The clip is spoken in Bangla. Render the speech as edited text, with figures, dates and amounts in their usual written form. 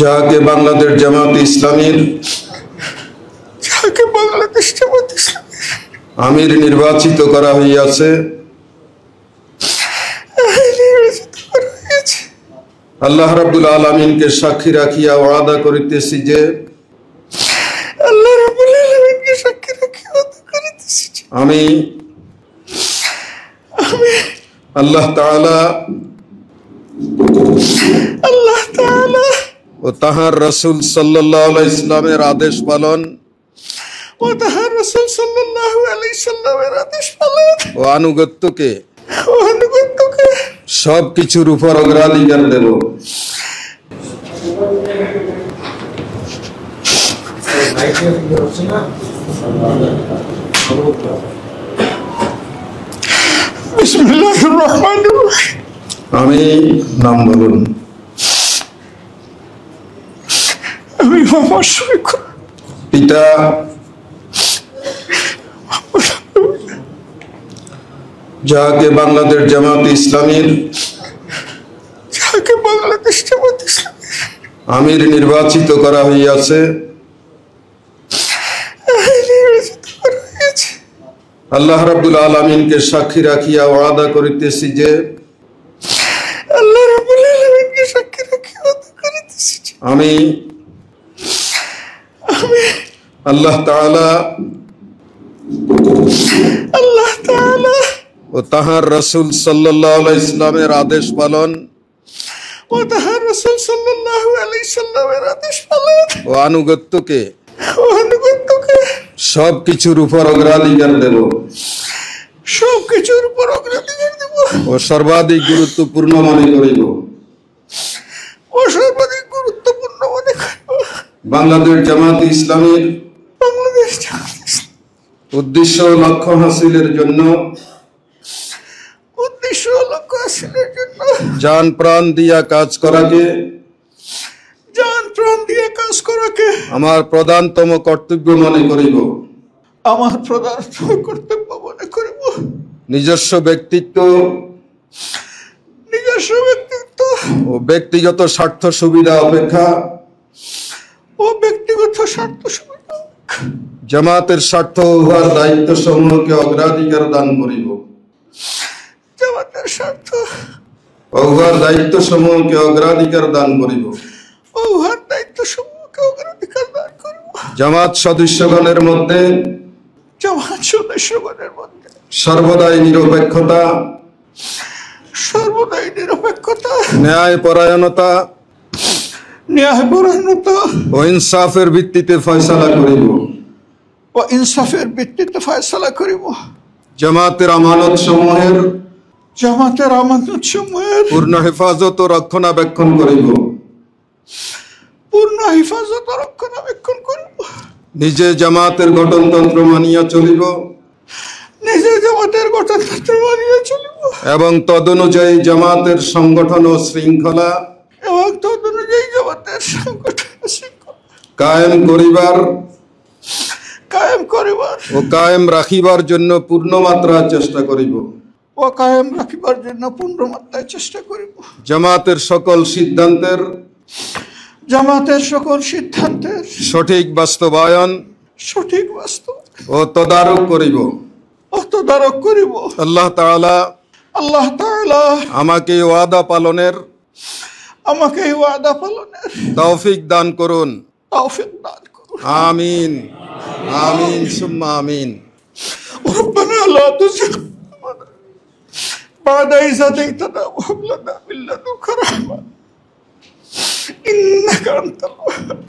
যাকে বাংলাদেশ জামাত ইসলামীর আমির নির্বাচিত করা হইয়াছে, আল্লাহ রাব্বুল আলামিনকে সাক্ষী রাখিয়া ওয়াদা করিতেছি যে আমি আল্লাহ তাআলা ও তাহার রাসূল সাল্লাল্লাহু আলাইহি ইসলামের আদেশ পালন ও আনুগত্যকে সব কিছুর উপর অগ্রাধিকার দেব। বিসমিল্লাহির রহমানির রহিম। আমি নাম বলুন। আমি মোহাম্মদ শফিকুর পিতা যাকে বাংলাদেশ জামাত ইসলামীর আমির নির্বাচিত করা হইয়াছে, আল্লাহ রাব্বুল আলামিনকে সাক্ষী রাখিয়া ওয়াদা করিতেছি যে আমি আল্লাহ তাআলা ও তাহার রাসূল সাল্লাল্লাহু আলাইহি ইসলামের আদেশ পালন ও আনুগত্যকে সব কিছুর উপর অগ্রাধিকার দেব ও সর্বাধিক গুরুত্বপূর্ণ মনে করিব। বাংলাদেশ জামাত ইসলামীর উদ্দেশ্য ও লক্ষ্য হাসিলের জন্য জান প্রাণ দিয়া কাজ করাকে আমার প্রধানতম কর্তব্য মনে করিব। নিজস্ব ব্যক্তিত্ব ও ব্যক্তিগত স্বার্থ সুবিধা অপেক্ষা জামাতের স্বার্থ উহার দায়িত্ব সমূহকে অগ্রাধিকার দান করিব। উহার দায়িত্ব সমূহকে অগ্রাধিকার দান করিব। জামাত সদস্যগণের মধ্যে সর্বদাই নিরপেক্ষতা, ন্যায়পরায়ণতা ও ইনসাফের ভিত্তিতে ফয়সালা করিব। জামাতের আমানত সমূহের পূর্ণ হেফাজত ও রক্ষণাবেক্ষণ করিব। নিজে জামাতের গঠনতন্ত্র মানিয়া চলিব এবং তদনুযায়ী জামাতের সংগঠন ও শৃঙ্খলা কায়েম করিবার ও কায়েম রাখিবার জন্য পূর্ণমাত্রায় চেষ্টা করিব। জামাতের সকল সিদ্ধান্তের সঠিক বাস্তবায়ন ও তদারক করিব। আল্লাহ তাআলা আমাকে ওয়াদা পালনের তৌফিক দান করুন। আমিন আমিন সুম্মা আমিন। ربنا لا تزغ بعد إذ هديتنا وهب لنا من لدنك رحمة إنك أنت الوهاب.